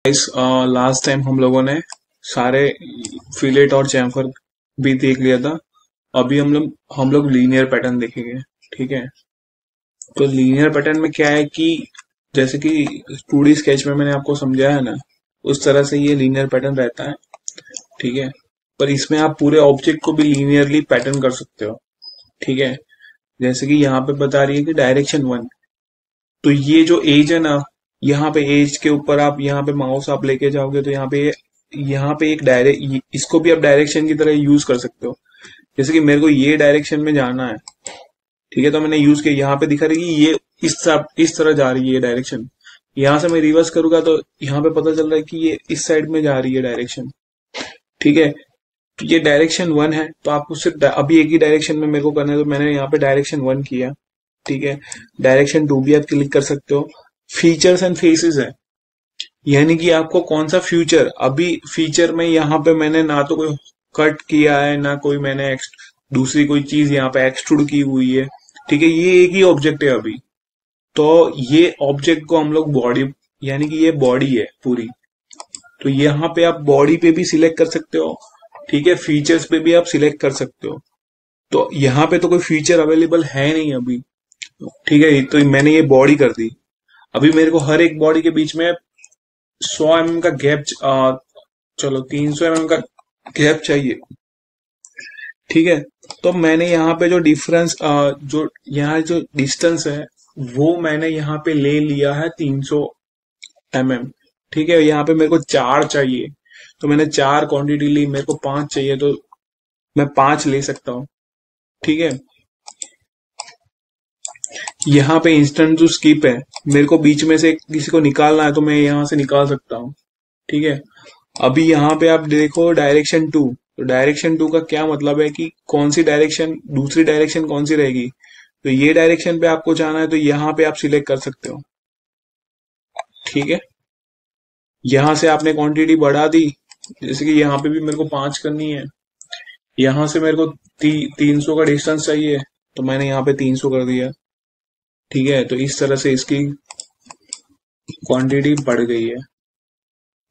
इस last time हम लोगों ने सारे फिलेट और चैम्फर भी देख लिया था। अभी हम लोग लीनियर पैटर्न देखेंगे। ठीक है, तो लीनियर पैटर्न में क्या है कि जैसे कि 2D स्केच में मैंने आपको समझाया है ना, उस तरह से ये लीनियर पैटर्न रहता है। ठीक है, पर इसमें आप पूरे ऑब्जेक्ट को भी लीनियरली पैटर्न कर सकते हो। ठीक है, जैसे कि यहाँ पे बता रही है कि डायरेक्शन 1, तो ये जो एज है ना, यहाँ पे एज के ऊपर आप यहाँ पे माउस आप लेके जाओगे तो यहाँ पे एक डायरेक्ट, इसको भी आप डायरेक्शन की तरह यूज कर सकते हो। जैसे कि मेरे को ये डायरेक्शन में जाना है, ठीक है, तो मैंने यूज किया, यहाँ पे दिखा रही है कि ये इस तरह जा रही है ये डायरेक्शन। यहाँ से मैं रिवर्स करूंगा तो यहाँ पे पता चल रहा है कि ये इस साइड में जा रही है डायरेक्शन। ठीक है, तो ये डायरेक्शन 1 है, तो आपको सिर्फ अभी एक ही डायरेक्शन में मेरे को करना है, तो मैंने यहाँ पे डायरेक्शन 1 किया। ठीक है, डायरेक्शन 2 भी आप क्लिक कर सकते हो। फीचर्स एंड फेसेस है, यानी कि आपको कौन सा फ्यूचर, अभी फीचर में यहाँ पे मैंने ना तो कोई कट किया है, ना कोई मैंने दूसरी कोई चीज यहाँ पे एक्सट्रूड की हुई है। ठीक है, ये एक ही ऑब्जेक्ट है अभी, तो ये ऑब्जेक्ट को हम लोग बॉडी, यानी कि ये बॉडी है पूरी, तो यहाँ पे आप बॉडी पे भी सिलेक्ट कर सकते हो। ठीक है, फीचर्स पे भी आप सिलेक्ट कर सकते हो। तो यहाँ पे तो कोई फीचर अवेलेबल है नहीं अभी। ठीक है, तो मैंने ये बॉडी कर दी। अभी मेरे को हर एक बॉडी के बीच में 100 mm का गैप, चलो 300 mm का गैप चाहिए। ठीक है, तो मैंने यहाँ पे जो डिफरेंस, जो यहाँ जो डिस्टेंस है वो मैंने यहाँ पे ले लिया है 300 mm। ठीक है, यहाँ पे मेरे को 4 चाहिए, तो मैंने 4 क्वांटिटी ली। मेरे को 5 चाहिए तो मैं 5 ले सकता हूँ। ठीक है, यहाँ पे इंस्टेंट जो स्किप है, मेरे को बीच में से किसी को निकालना है तो मैं यहाँ से निकाल सकता हूँ। ठीक है, अभी यहाँ पे आप देखो डायरेक्शन 2, तो डायरेक्शन 2 का क्या मतलब है कि कौन सी डायरेक्शन, दूसरी डायरेक्शन कौन सी रहेगी। तो ये डायरेक्शन पे आपको जाना है तो यहाँ पे आप सिलेक्ट कर सकते हो। ठीक है, यहाँ से आपने क्वांटिटी बढ़ा दी, जैसे कि यहाँ पे भी मेरे को 5 करनी है। यहाँ से मेरे को 300 का डिस्टेंस चाहिए, तो मैंने यहाँ पे 300 कर दिया। ठीक है, तो इस तरह से इसकी क्वांटिटी बढ़ गई है।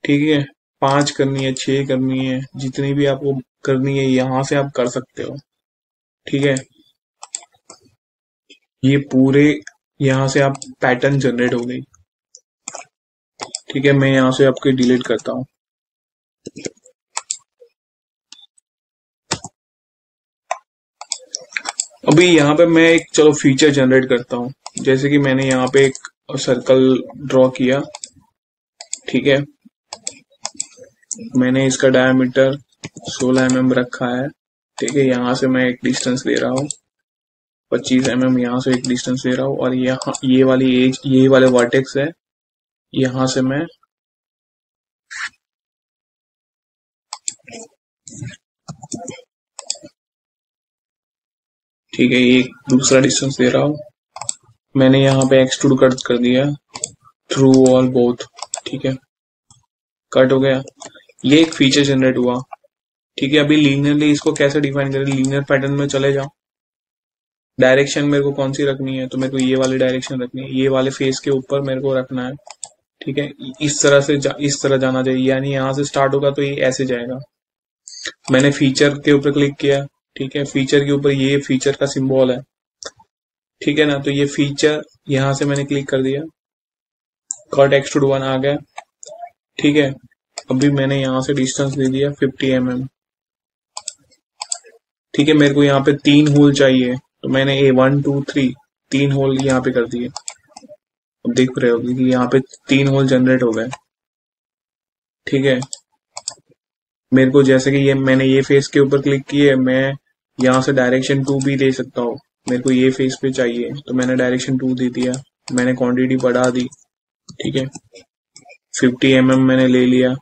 ठीक है, 5 करनी है, 6 करनी है, जितनी भी आपको करनी है यहाँ से आप कर सकते हो। ठीक है, ये पूरे यहाँ से आप पैटर्न जनरेट हो गई। ठीक है, मैं यहाँ से आपके डिलीट करता हूँ। अभी यहाँ पे मैं एक, चलो फीचर जनरेट करता हूँ। जैसे कि मैंने यहाँ पे एक सर्कल ड्रॉ किया। ठीक है, मैंने इसका डायमीटर 16 mm रखा है। ठीक है, यहाँ से मैं एक डिस्टेंस ले रहा हूँ 25 mm, यहाँ से एक डिस्टेंस ले रहा हूँ, और यहाँ ये वाली एज, ये वाले वर्टेक्स है, यहाँ से मैं ठीक है एक दूसरा डिस्टेंस ले रहा हूँ। मैंने यहाँ पे एक्सट्रूड कट कर दिया थ्रू ऑल बोथ। ठीक है, कट हो गया, ये एक फीचर जनरेट हुआ। ठीक है, अभी लीनियरली इसको कैसे डिफाइन करें, लीनियर पैटर्न में चले जाओ। डायरेक्शन मेरे को कौन सी रखनी है, तो मेरे को ये वाली डायरेक्शन रखनी है, ये वाले फेस के ऊपर मेरे को रखना है। ठीक है, इस तरह से इस तरह जाना चाहिए, यानी यहाँ से स्टार्ट होगा तो ये ऐसे जाएगा। मैंने फीचर के ऊपर क्लिक किया। ठीक है, फीचर के ऊपर ये फीचर का सिंबल है। ठीक है ना, तो ये फीचर यहाँ से मैंने क्लिक कर दिया, कट एक्सट्रूड 1 आ गया। ठीक है, अभी मैंने यहाँ से डिस्टेंस दे दिया 50 mm। ठीक है, मेरे को यहाँ पे 3 होल चाहिए, तो मैंने 1 2 3 3 होल यहाँ पे कर दिए। अब देख रहे हो कि यहाँ पे 3 होल जनरेट हो गए। ठीक है, मेरे को जैसे कि ये मैंने ये फेस के ऊपर क्लिक किए, मैं यहाँ से डायरेक्शन 2 भी दे सकता हूँ। मेरे को ये फेस पे चाहिए तो मैंने डायरेक्शन 2 दे दिया, मैंने क्वांटिटी बढ़ा दी। ठीक है, 50 mm मैंने ले लिया,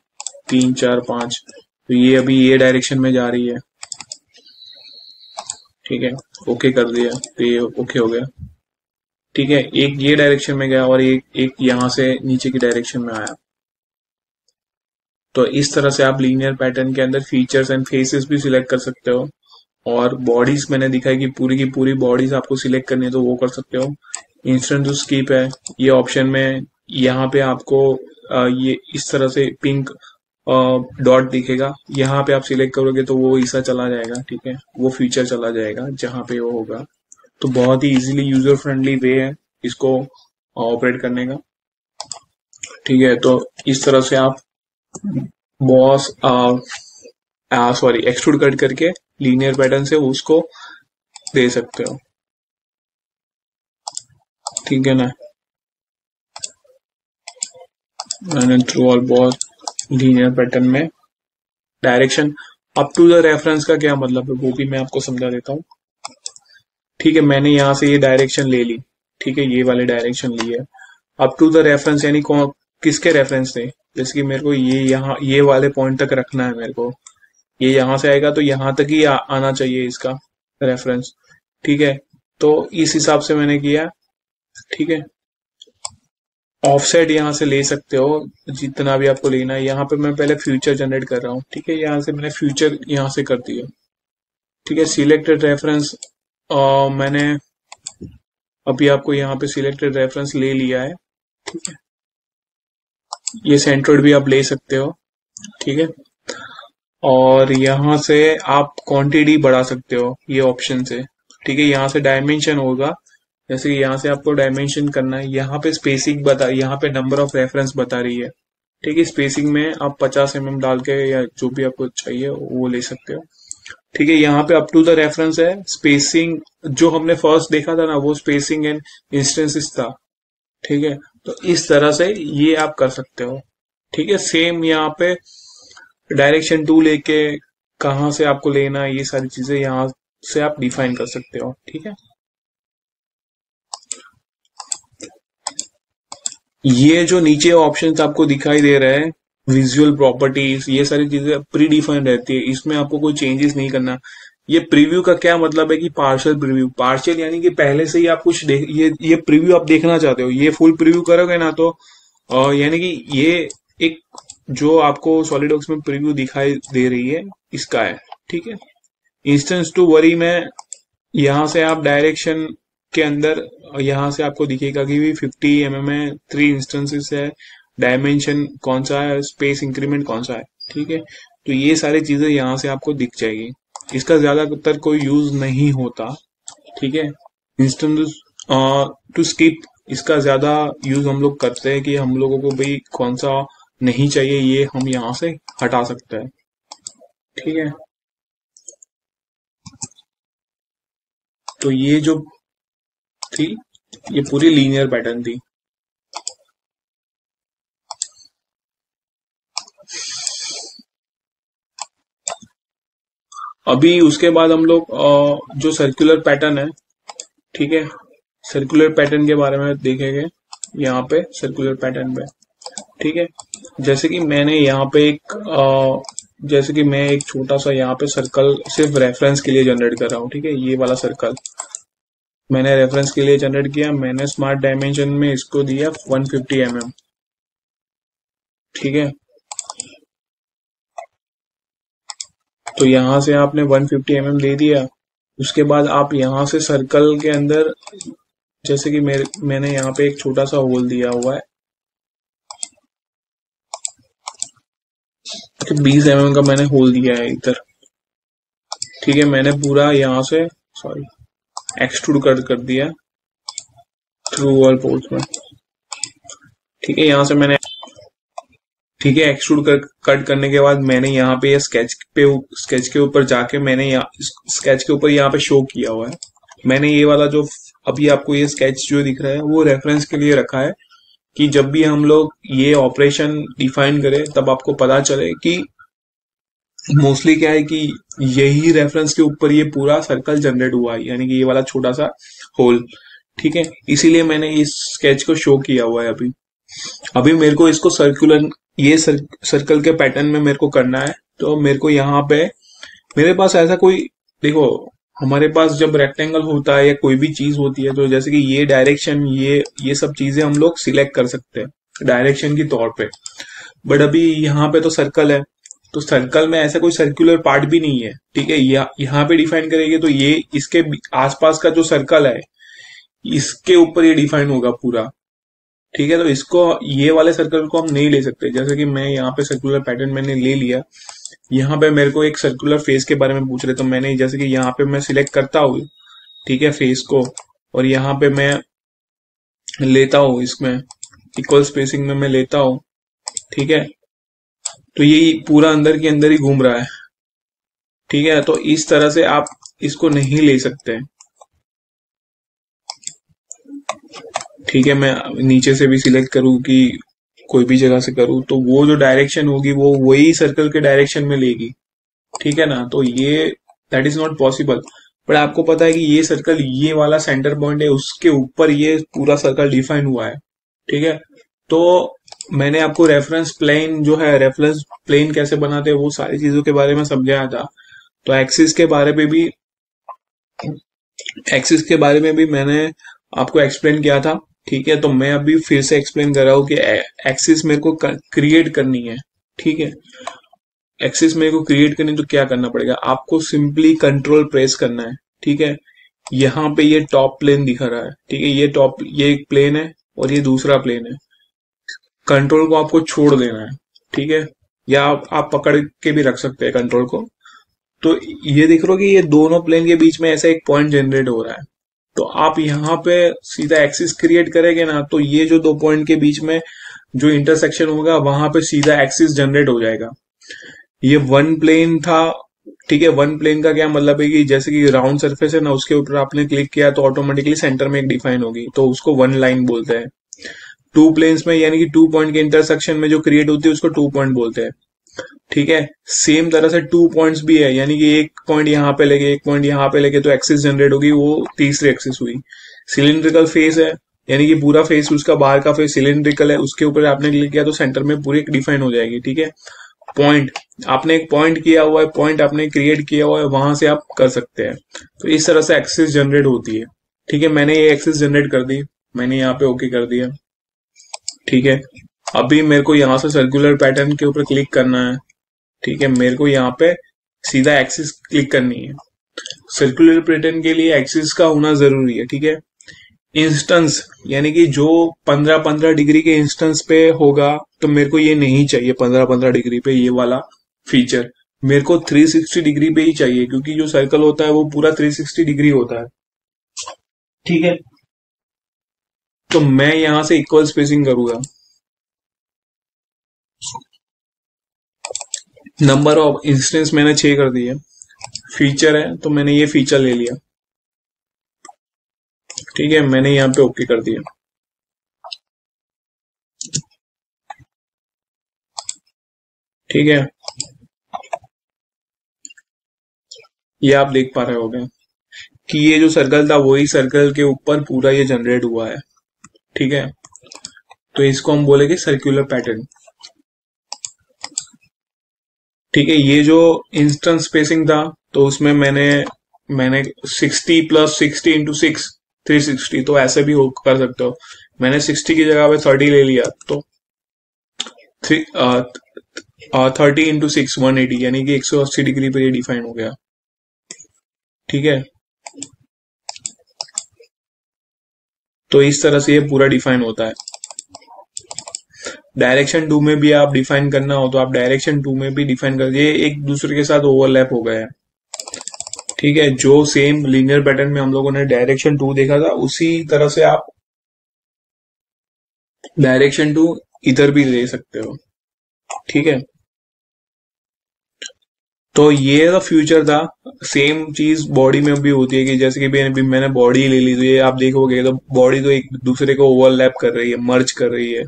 3 4 5, तो ये अभी ये डायरेक्शन में जा रही है। ठीक है, ओके कर दिया, तो ये ओके हो गया। ठीक है, एक ये डायरेक्शन में गया और एक यहाँ से नीचे की डायरेक्शन में आया। तो इस तरह से आप लीनियर पैटर्न के अंदर फीचर्स एंड फेसेस भी सिलेक्ट कर सकते हो, और बॉडीज मैंने दिखाई कि पूरी की पूरी बॉडीज आपको सिलेक्ट करनी है तो वो कर सकते हो। इंस्टेंट जो स्किप है, ये ऑप्शन में यहाँ पे आपको ये इस तरह से पिंक डॉट दिखेगा, यहाँ पे आप सिलेक्ट करोगे तो वो ऐसा चला जाएगा, ठीक है, वो फीचर चला जाएगा जहाँ पे वो होगा। तो बहुत ही इजीली यूजर फ्रेंडली वे है इसको ऑपरेट करने का, ठीक है। तो इस तरह से आप बॉस सॉरी एक्सट्रूड कट करके लीनियर पैटर्न से उसको दे सकते हो, ठीक है ना। मैंने through all boss linear pattern में direction up to the reference का क्या मतलब है वो भी मैं आपको समझा देता हूँ, ठीक है। मैंने यहाँ से ये डायरेक्शन ले ली, ठीक है, ये वाले डायरेक्शन ली है। अप टू द रेफरेंस यानी किसके रेफरेंस थे, जैसे कि मेरे को ये यहाँ ये वाले पॉइंट तक रखना है, मेरे को ये यहाँ से आएगा तो यहाँ तक ही आना चाहिए इसका रेफरेंस, ठीक है। तो इस हिसाब से मैंने किया, ठीक है। ऑफसेट यहाँ से ले सकते हो जितना भी आपको लेना है। यहाँ पे मैं पहले फ्यूचर जनरेट कर रहा हूँ, ठीक है, यहाँ से मैंने फ्यूचर यहाँ से कर दिया, ठीक है। सिलेक्टेड रेफरेंस मैंने अभी आपको यहाँ पे सिलेक्टेड रेफरेंस ले लिया है, ठीक है। ये सेंट्रोइड भी आप ले सकते हो, ठीक है। और यहाँ से आप क्वांटिटी बढ़ा सकते हो ये ऑप्शन से, ठीक है। यहाँ से डायमेंशन होगा, जैसे कि यहाँ से आपको डायमेंशन करना है, यहाँ पे स्पेसिंग बता, यहाँ पे नंबर ऑफ रेफरेंस बता रही है, ठीक है। स्पेसिंग में आप 50 mm डाल के या जो भी आपको चाहिए वो ले सकते हो, ठीक है। यहाँ पे अप टू द रेफरेंस है। स्पेसिंग जो हमने फर्स्ट देखा था ना वो स्पेसिंग एंड इंस्टेंसेस था, ठीक है। तो इस तरह से ये आप कर सकते हो, ठीक है। सेम यहाँ पे डायरेक्शन टू लेके कहाँ से आपको लेना है ये सारी चीजें यहाँ से आप डिफाइन कर सकते हो, ठीक है। ये जो नीचे ऑप्शंस आपको दिखाई दे रहे हैं विजुअल प्रॉपर्टीज, ये सारी चीजें प्री डिफाइंड रहती है, इसमें आपको कोई चेंजेस नहीं करना। ये प्रीव्यू का क्या मतलब है कि पार्शियल प्रीव्यू, पार्शियल यानी कि पहले से ही आप कुछ देख, ये प्रीव्यू आप देखना चाहते हो, ये फुल प्रीव्यू करोगे ना तो यानी कि ये एक जो आपको सॉलिडवर्क्स में प्रीव्यू दिखाई दे रही है इसका है, ठीक है। इंस्टेंस टू वरी में यहाँ से आप डायरेक्शन के अंदर यहाँ से आपको दिखेगा कि भी 50 mm में 3 इंस्टेंसेस है, डायमेंशन कौन सा है, स्पेस इंक्रीमेंट कौन सा है, ठीक है। तो ये सारी चीजें यहाँ से आपको दिख जाएगी। इसका ज्यादातर कोई यूज नहीं होता, ठीक है। इंस्टेंस टू स्किप इसका ज्यादा यूज हम लोग करते हैं कि हम लोगों को भाई कौन सा नहीं चाहिए ये हम यहाँ से हटा सकते हैं, ठीक है। तो ये जो थी ये पूरी लीनियर पैटर्न थी। अभी उसके बाद हम लोग जो सर्कुलर पैटर्न है, ठीक है, सर्कुलर पैटर्न के बारे में देखेंगे यहाँ पे सर्कुलर पैटर्न पे, ठीक है। जैसे कि मैंने यहाँ पे जैसे कि मैं एक छोटा सा यहाँ पे सर्कल सिर्फ रेफरेंस के लिए जनरेट कर रहा हूँ, ठीक है। ये वाला सर्कल मैंने रेफरेंस के लिए जनरेट किया, मैंने स्मार्ट डायमेंशन में इसको दिया 150 mm, ठीक है। तो यहां से आपने 150 mm दे दिया। उसके बाद आप यहां से सर्कल के अंदर जैसे कि मैंने यहाँ पे एक छोटा सा होल दिया हुआ है, 20 mm का मैंने होल दिया है इधर, ठीक है। मैंने पूरा यहाँ से एक्सट्रूड कर दिया थ्रू ऑल पोर्ट्स में, ठीक है। यहाँ से मैंने ठीक है एक्सट्रूड कट करने के बाद मैंने यहाँ पे स्केच के ऊपर जाके मैंने स्केच के ऊपर यहाँ पे शो किया हुआ है। मैंने ये वाला जो अभी आपको ये स्केच जो दिख रहा है वो रेफरेंस के लिए रखा है कि जब भी हम लोग ये ऑपरेशन डिफाइन करें तब आपको पता चले कि मोस्टली क्या है कि यही रेफरेंस के ऊपर ये पूरा सर्कल जनरेट हुआ है, यानी कि ये वाला छोटा सा होल, ठीक है। इसीलिए मैंने इस स्केच को शो किया हुआ है। अभी मेरे को इसको सर्कुलर ये सर्कल के पैटर्न में मेरे को करना है। तो मेरे को यहाँ पे मेरे पास ऐसा कोई देखो हमारे पास जब रेक्टेंगल होता है या कोई भी चीज होती है तो जैसे कि ये डायरेक्शन ये सब चीजें हम लोग सिलेक्ट कर सकते हैं डायरेक्शन की तौर पे। बट अभी यहाँ पे तो सर्कल है, तो सर्कल में ऐसा कोई सर्कुलर पार्ट भी नहीं है, ठीक है। यहाँ पे डिफाइन करेंगे तो ये इसके आसपास का जो सर्कल है इसके ऊपर ये डिफाइन होगा पूरा, ठीक है, तो इसको ये वाले सर्कल को हम नहीं ले सकते। जैसे कि मैं यहाँ पे सर्कुलर पैटर्न मैंने ले लिया, यहाँ पे मेरे को एक सर्कुलर फेस के बारे में पूछ रहे, तो मैंने जैसे कि यहाँ पे मैं सिलेक्ट करता हूँ, ठीक है, फेस को, और यहाँ पे मैं लेता हूँ, इसमें इक्वल स्पेसिंग में मैं लेता हूँ, ठीक है, तो ये पूरा अंदर के अंदर ही घूम रहा है। ठीक है, तो इस तरह से आप इसको नहीं ले सकते। ठीक है, मैं नीचे से भी सिलेक्ट करूँ कि कोई भी जगह से करूँ, तो वो जो डायरेक्शन होगी वो वही सर्कल के डायरेक्शन में लेगी। ठीक है ना, तो ये that is not possible. But आपको पता है कि ये सर्कल, ये वाला सेंटर पॉइंट है, उसके ऊपर ये पूरा सर्कल डिफाइन हुआ है। ठीक है, तो मैंने आपको रेफरेंस प्लेन जो है, रेफरेंस प्लेन कैसे बनाते हैं वो सारी चीजों के बारे में समझाया था। तो एक्सिस के बारे में भी मैंने आपको एक्सप्लेन किया था। ठीक है, तो मैं अभी फिर से एक्सप्लेन कर रहा हूँ कि एक्सिस मेरे को क्रिएट करनी है। ठीक है, एक्सिस मेरे को क्रिएट करनी, तो क्या करना पड़ेगा, आपको सिंपली कंट्रोल प्रेस करना है। ठीक है, यहाँ पे ये टॉप प्लेन दिख रहा है। ठीक है, ये एक प्लेन है और ये दूसरा प्लेन है। कंट्रोल को आपको छोड़ देना है। ठीक है, या आप पकड़ के भी रख सकते हैं कंट्रोल को। तो ये देख रहे हो कि ये दोनों प्लेन के बीच में ऐसा एक पॉइंट जनरेट हो रहा है। तो आप यहाँ पे सीधा एक्सिस क्रिएट करेंगे ना, तो ये जो दो पॉइंट के बीच में जो इंटरसेक्शन होगा वहां पे सीधा एक्सिस जनरेट हो जाएगा। ये वन प्लेन था। ठीक है, वन प्लेन का क्या मतलब है कि जैसे कि राउंड सरफेस है ना, उसके ऊपर आपने क्लिक किया तो ऑटोमेटिकली सेंटर में एक डिफाइन होगी, तो उसको वन लाइन बोलते हैं। टू प्लेन्स में यानी कि टू पॉइंट के इंटरसेक्शन में जो क्रिएट होती है उसको टू पॉइंट बोलते हैं। ठीक है, सेम तरह से टू पॉइंट्स भी है, यानी कि एक पॉइंट यहाँ पे लेके एक पॉइंट यहाँ पे लेके तो एक्सिस जनरेट होगी, वो तीसरी एक्सिस हुई। सिलिंड्रिकल फेस है, यानी कि पूरा फेस, उसका बाहर का फेस सिलिंड्रिकल है, उसके ऊपर आपने क्लिक किया तो सेंटर में पूरी डिफाइन हो जाएगी। ठीक है, पॉइंट, आपने एक पॉइंट किया हुआ है, पॉइंट आपने क्रिएट किया हुआ है, वहां से आप कर सकते हैं। तो इस तरह से एक्सिस जनरेट होती है। ठीक है, मैंने ये एक्सिस जनरेट कर दी, मैंने यहाँ पे ओके कर दिया। ठीक है, अभी मेरे को यहाँ से सर्कुलर पैटर्न के ऊपर क्लिक करना है। ठीक है, मेरे को यहाँ पे सीधा एक्सिस क्लिक करनी है। सर्कुलर पैटर्न के लिए एक्सिस का होना जरूरी है। ठीक है, इंस्टेंस यानी कि जो 15-15 डिग्री के इंस्टेंस पे होगा, तो मेरे को ये नहीं चाहिए 15-15 डिग्री पे ये वाला फीचर। मेरे को 360 डिग्री पे ही चाहिए, क्योंकि जो सर्कल होता है वो पूरा 360 डिग्री होता है। ठीक है, तो मैं यहां से इक्वल स्पेसिंग करूंगा। नंबर ऑफ इंस्टेंस मैंने 6 कर दिए। फीचर है तो मैंने ये फीचर ले लिया। ठीक है, मैंने यहाँ पे ओके कर दिया। ठीक है, ये आप देख पा रहे होगे कि ये जो सर्कल था वही सर्कल के ऊपर पूरा ये जनरेट हुआ है। ठीक है, तो इसको हम बोलेंगे सर्कुलर पैटर्न। ठीक है, ये जो इंस्टेंस स्पेसिंग था तो उसमें मैंने 60 + 60 × 6 360, तो ऐसे भी कर सकते हो। मैंने 60 की जगह पे 30 ले लिया, तो 30 × 6 180, यानी कि 180 डिग्री पे ये डिफाइन हो गया। ठीक है, तो इस तरह से ये पूरा डिफाइन होता है। डायरेक्शन 2 में भी आप डिफाइन करना हो तो आप डायरेक्शन 2 में भी डिफाइन कर, ये एक दूसरे के साथ ओवरलैप हो गया है। ठीक है, जो सेम लीनियर पैटर्न में हम लोगों ने डायरेक्शन 2 देखा था, उसी तरह से आप डायरेक्शन 2 इधर भी ले सकते हो। ठीक है, तो ये तो फ्यूचर था। सेम चीज बॉडी में भी होती है कि जैसे कि अभी मैंने बॉडी ले ली, तो ये आप देखोगे तो बॉडी तो एक दूसरे को ओवरलैप कर रही है, मर्ज कर रही है।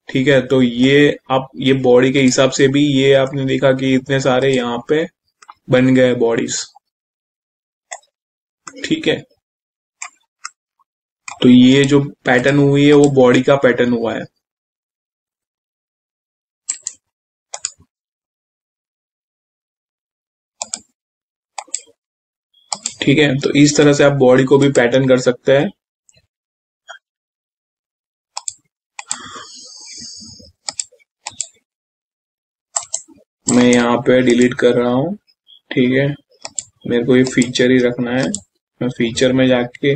ठीक है, तो ये बॉडी के हिसाब से भी ये आपने देखा कि इतने सारे यहाँ पे बन गए बॉडीज। ठीक है, तो ये जो पैटर्न हुई है वो बॉडी का पैटर्न हुआ है। ठीक है, तो इस तरह से आप बॉडी को भी पैटर्न कर सकते हैं। मैं यहाँ पे डिलीट कर रहा हूँ। ठीक है, मेरे को ये फीचर ही रखना है। मैं फीचर में जाके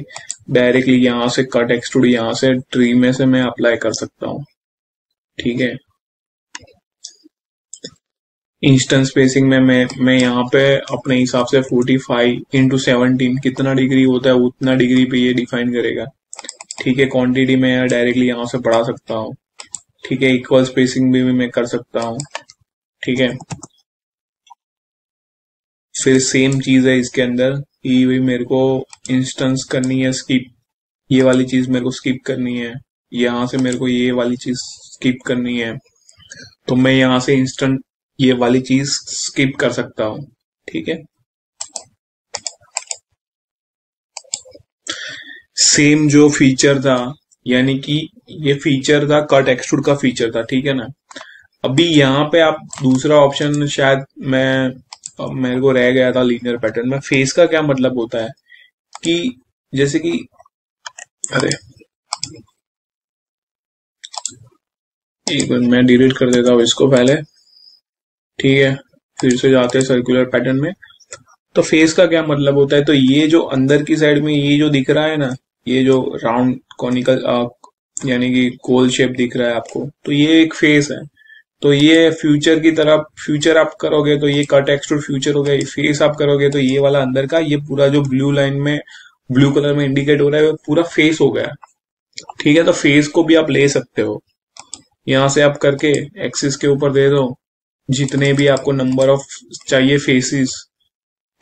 डायरेक्टली यहाँ से कट एक्सट्रूड यहाँ से ट्री में से मैं अप्लाई कर सकता हूँ। ठीक है, इंस्टेंट स्पेसिंग में मैं यहाँ पे अपने हिसाब से 45 × 17 कितना डिग्री होता है उतना डिग्री पे ये डिफाइन करेगा। ठीक है, क्वांटिटी में डायरेक्टली यहाँ से बढ़ा सकता हूँ। ठीक है, इक्वल स्पेसिंग भी मैं कर सकता हूँ। ठीक है, फिर सेम चीज है इसके अंदर, ये भी मेरे को इंस्टेंस करनी है स्किप, ये वाली चीज मेरे को स्किप करनी है, यहाँ से मेरे को ये वाली चीज स्किप करनी है, तो मैं यहाँ से इंस्टेंट ये वाली चीज स्किप कर सकता हूँ। ठीक है, सेम जो फीचर था, यानी कि ये फीचर था कट एक्सट्रूड का फीचर था। ठीक है ना, अभी यहाँ पे आप दूसरा ऑप्शन शायद मेरे को रह गया था लीनियर पैटर्न में। फेस का क्या मतलब होता है कि जैसे कि अरे एक मिनट मैं डिलीट कर देता हूँ इसको पहले। ठीक है, फिर से जाते हैं सर्कुलर पैटर्न में। तो फेस का क्या मतलब होता है, तो ये जो अंदर की साइड में ये जो दिख रहा है ना, ये जो राउंड कॉनिकल यानी कि गोल शेप दिख रहा है आपको, तो ये एक फेस है। तो ये फ्यूचर की तरफ, फ्यूचर आप करोगे तो ये कट एक्सट्रूड फ्यूचर हो गया, फेस आप करोगे तो ये वाला अंदर का ये पूरा जो ब्लू लाइन में ब्लू कलर में इंडिकेट हो रहा है वो पूरा फेस हो गया। ठीक है, तो फेस को भी आप ले सकते हो, यहाँ से आप करके एक्सिस के ऊपर दे दो जितने भी आपको नंबर ऑफ चाहिए फेसेस।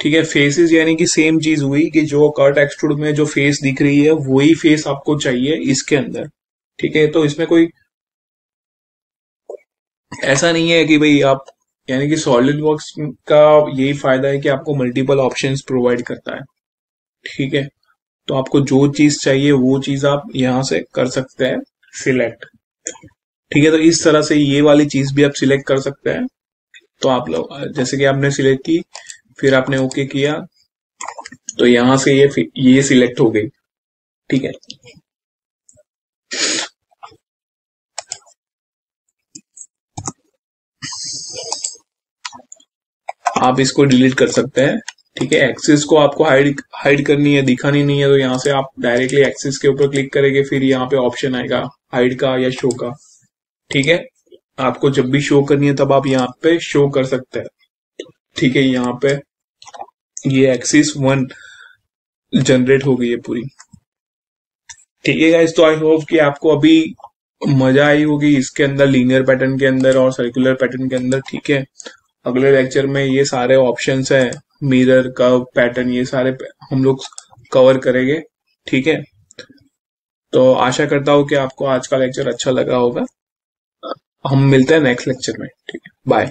ठीक है, फेसेस यानी कि सेम चीज हुई कि जो कट एक्सट्रूड में जो फेस दिख रही है वही फेस आपको चाहिए इसके अंदर। ठीक है, तो इसमें कोई ऐसा नहीं है कि भाई आप, यानी कि सॉलिड वर्क्स का यही फायदा है कि आपको मल्टीपल ऑप्शंस प्रोवाइड करता है। ठीक है, तो आपको जो चीज चाहिए वो चीज आप यहां से कर सकते हैं सिलेक्ट। ठीक है, तो इस तरह से ये वाली चीज भी आप सिलेक्ट कर सकते हैं। तो आप लोग जैसे कि आपने सिलेक्ट की, फिर आपने ओके किया, तो यहां से ये सिलेक्ट हो गई। ठीक है, आप इसको डिलीट कर सकते हैं। ठीक है, एक्सिस को आपको हाइड हाइड करनी है, दिखानी नहीं है, तो यहाँ से आप डायरेक्टली एक्सिस के ऊपर क्लिक करेंगे, फिर यहाँ पे ऑप्शन आएगा हाइड का या शो का। ठीक है, आपको जब भी शो करनी है तब आप यहाँ पे शो कर सकते हैं। ठीक है, यहाँ पे ये एक्सिस 1 जनरेट हो गई है पूरी। ठीक है गाइस, तो आई होप कि आपको अभी मजा आई होगी इसके अंदर, लीनियर पैटर्न के अंदर और सर्कुलर पैटर्न के अंदर। ठीक है, अगले लेक्चर में ये सारे ऑप्शंस है, मिरर कर्व पैटर्न, ये सारे हम लोग कवर करेंगे। ठीक है, तो आशा करता हूँ कि आपको आज का लेक्चर अच्छा लगा होगा। हम मिलते हैं नेक्स्ट लेक्चर में। ठीक है, बाय।